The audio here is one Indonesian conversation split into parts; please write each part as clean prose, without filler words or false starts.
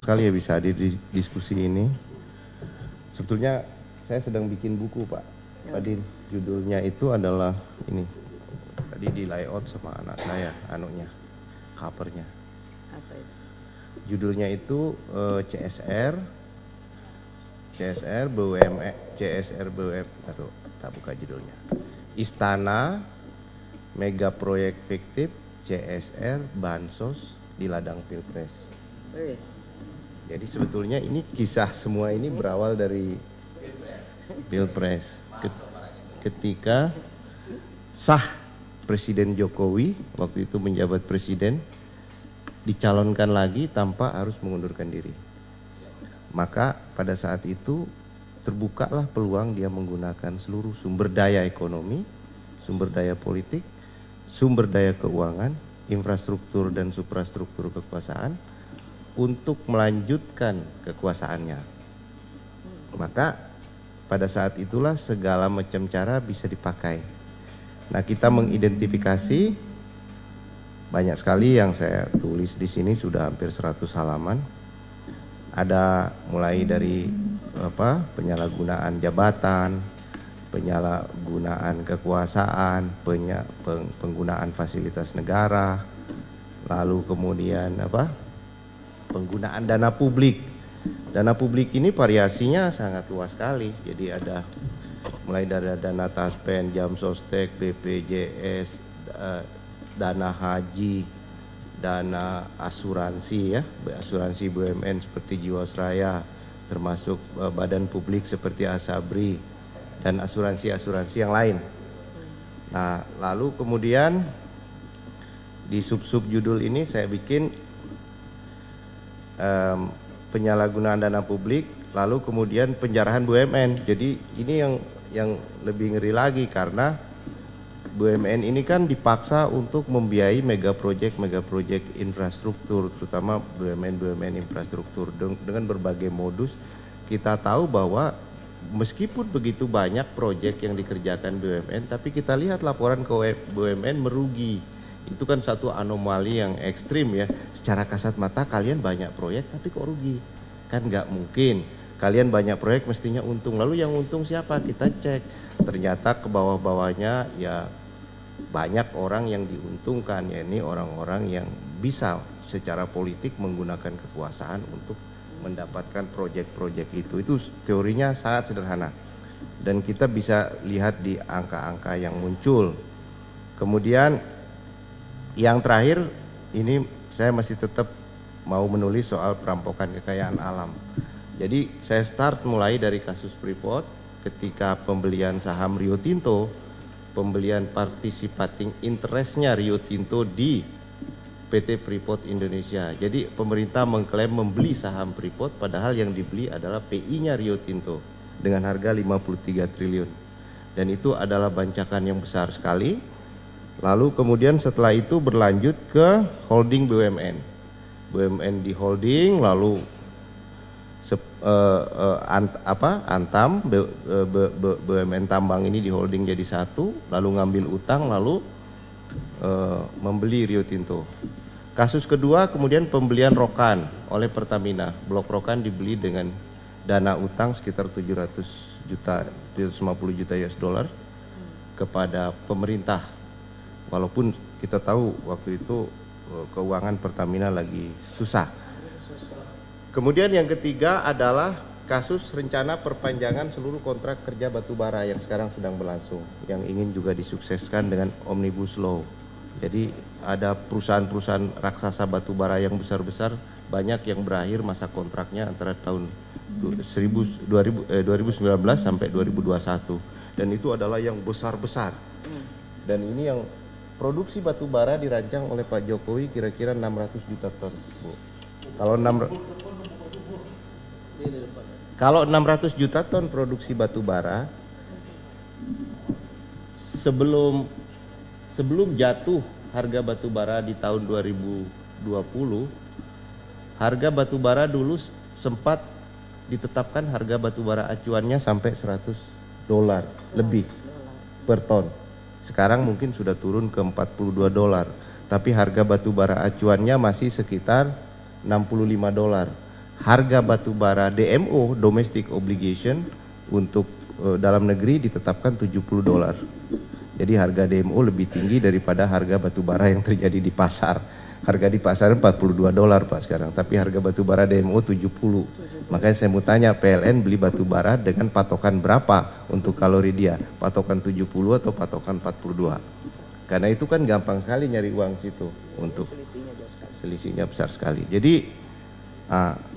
sekali ya bisa hadir di diskusi ini. Sebetulnya saya sedang bikin buku, Pak. Tadi judulnya itu adalah ini. Tadi di layout sama anak saya, covernya. Apa itu? Judulnya itu CSR BUMN, aduh, tak buka judulnya. Istana Mega Proyek Fiktif CSR Bansos di ladang Pilpres. Jadi sebetulnya ini kisah semua ini berawal dari Pilpres. Ketika sah Presiden Jokowi waktu itu menjabat presiden, dicalonkan lagi tanpa harus mengundurkan diri. Maka pada saat itu terbukalah peluang dia menggunakan seluruh sumber daya ekonomi, sumber daya politik, sumber daya keuangan, infrastruktur dan suprastruktur kekuasaan untuk melanjutkan kekuasaannya. Maka pada saat itulah segala macam cara bisa dipakai. Nah, kita mengidentifikasi banyak sekali yang saya tulis di sini, sudah hampir 100 halaman. Ada mulai dari penyalahgunaan jabatan, penyalahgunaan kekuasaan, penggunaan fasilitas negara, lalu kemudian penggunaan dana publik. Dana publik ini variasinya sangat luas sekali. Jadi ada mulai dari dana taspen, jam sostek, BPJS, dana haji, dana asuransi ya, asuransi BUMN seperti Jiwasraya, termasuk badan publik seperti Asabri, dan asuransi-asuransi yang lain. Nah, lalu kemudian di sub-sub judul ini saya bikin penyalahgunaan dana publik, lalu kemudian penjarahan BUMN. Jadi ini yang lebih ngeri lagi, karena BUMN ini kan dipaksa untuk membiayai mega proyek infrastruktur, terutama BUMN infrastruktur dengan berbagai modus. Kita tahu bahwa meskipun begitu banyak proyek yang dikerjakan BUMN, tapi kita lihat laporan ke BUMN merugi. Itu kan satu anomali yang ekstrim ya. Secara kasat mata kalian banyak proyek tapi kok rugi? Kan nggak mungkin. Kalian banyak proyek mestinya untung. Lalu yang untung siapa? Kita cek. Ternyata ke bawah-bawahnya ya banyak orang yang diuntungkan, ya ini orang-orang yang bisa secara politik menggunakan kekuasaan untuk mendapatkan proyek-proyek itu. Itu teorinya sangat sederhana dan kita bisa lihat di angka-angka yang muncul. Kemudian yang terakhir ini saya masih tetap mau menulis soal perampokan kekayaan alam. Jadi saya start mulai dari kasus Freeport ketika pembelian saham Rio Tinto, pembelian participating interestnya Rio Tinto di PT Freeport Indonesia. Jadi pemerintah mengklaim membeli saham Freeport padahal yang dibeli adalah PI-nya Rio Tinto dengan harga 53 triliun. Dan itu adalah bancakan yang besar sekali. Lalu kemudian setelah itu berlanjut ke holding BUMN. BUMN di holding, lalu Antam BUMN tambang ini di holding jadi satu, lalu ngambil utang, lalu membeli Rio Tinto. Kasus kedua kemudian pembelian Rokan oleh Pertamina. Blok Rokan dibeli dengan dana utang sekitar 750 juta US dollar kepada pemerintah. Walaupun kita tahu waktu itu keuangan Pertamina lagi susah. Kemudian yang ketiga adalah kasus rencana perpanjangan seluruh kontrak kerja batubara yang sekarang sedang berlangsung, yang ingin juga disukseskan dengan Omnibus Law. Jadi ada perusahaan-perusahaan raksasa batubara yang besar-besar banyak yang berakhir masa kontraknya antara tahun 2019 sampai 2021, dan itu adalah yang besar-besar. Dan ini yang produksi batubara dirancang oleh Pak Jokowi kira-kira 600 juta ton, Bu. Kalau 600 juta ton produksi batubara, sebelum jatuh harga batubara di tahun 2020, harga batubara dulu sempat ditetapkan harga batubara acuannya sampai $100 lebih per ton. Sekarang mungkin sudah turun ke $42, tapi harga batubara acuannya masih sekitar $65. harga batu bara DMO domestic obligation untuk dalam negeri ditetapkan $70. Jadi harga DMO lebih tinggi daripada harga batu bara yang terjadi di pasar. Harga di pasar $42 Pak sekarang, tapi harga batu bara DMO 70. Makanya saya mau tanya, PLN beli batu bara dengan patokan berapa untuk kalori dia? Patokan 70 atau patokan 42? Karena itu kan gampang sekali nyari uang situ untuk selisihnya besar sekali. Jadi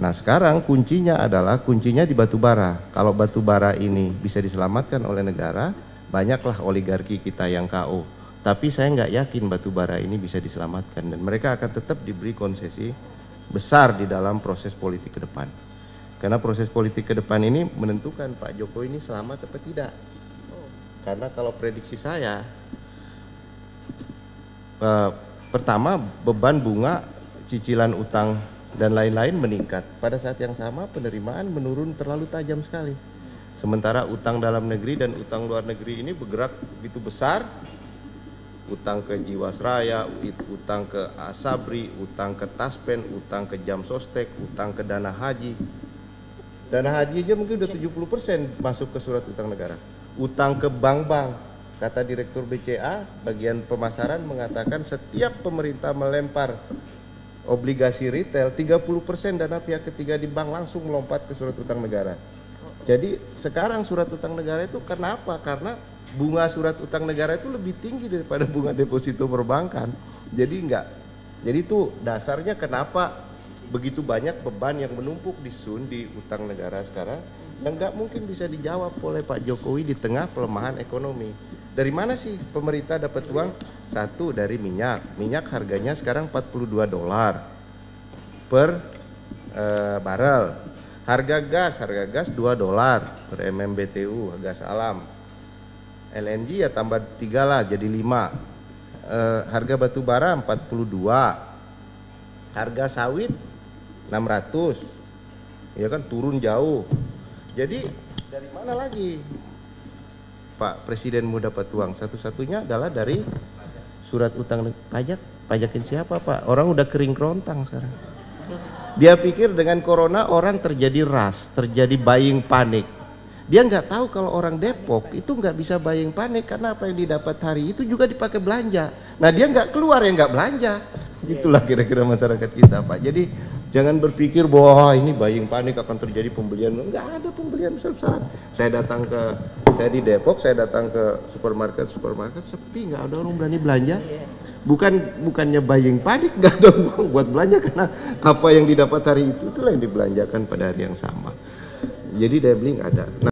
nah sekarang kuncinya di batu bara. Kalau batu bara ini bisa diselamatkan oleh negara, banyaklah oligarki kita yang KO. Tapi saya nggak yakin batu bara ini bisa diselamatkan, dan mereka akan tetap diberi konsesi besar di dalam proses politik ke depan. Karena proses politik ke depan ini menentukan Pak Jokowi ini selamat atau tidak. Karena kalau prediksi saya, pertama beban bunga, cicilan utang dan lain-lain meningkat. Pada saat yang sama penerimaan menurun terlalu tajam sekali. Sementara utang dalam negeri dan utang luar negeri ini bergerak begitu besar. Utang ke Jiwasraya, utang ke Asabri, utang ke Taspen, utang ke Jam Sostek, utang ke dana haji. Dana haji aja mungkin udah 70% masuk ke surat utang negara. Utang ke bank-bank, kata Direktur BCA, bagian pemasaran mengatakan setiap pemerintah melempar obligasi retail, 30% dana pihak ketiga di bank langsung melompat ke surat utang negara. Jadi sekarang surat utang negara itu kenapa? Karena bunga surat utang negara itu lebih tinggi daripada bunga deposito perbankan. Jadi itu dasarnya kenapa begitu banyak beban yang menumpuk di utang negara sekarang yang nggak mungkin bisa dijawab oleh Pak Jokowi di tengah pelemahan ekonomi. Dari mana sih pemerintah dapat uang? Satu, dari minyak harganya sekarang $42 per barel. Harga gas $2 per MMBTU, gas alam. LNG ya tambah 3 lah, jadi 5. Harga batu bara 42. Harga sawit 600. Ya kan turun jauh. Jadi dari mana lagi Pak Presiden mau dapat uang? Satu-satunya adalah dari surat utang pajak. Pajakin siapa Pak? Orang udah kering kerontang sekarang. Dia pikir dengan corona orang terjadi rush, terjadi buying panik. Dia nggak tahu kalau orang Depok itu nggak bisa buying panik karena apa yang didapat hari itu juga dipakai belanja. Nah dia nggak keluar ya nggak belanja. Itulah kira-kira masyarakat kita Pak. Jadi jangan berpikir bahwa ini buying panik akan terjadi pembelian. Nggak ada pembelian besar-besaran. Saya di Depok, saya datang ke supermarket sepi, nggak ada orang berani belanja. Bukannya buying panik, nggak ada uang buat belanja karena apa yang didapat hari itu itulah yang dibelanjakan pada hari yang sama. Jadi daya beli nggak ada.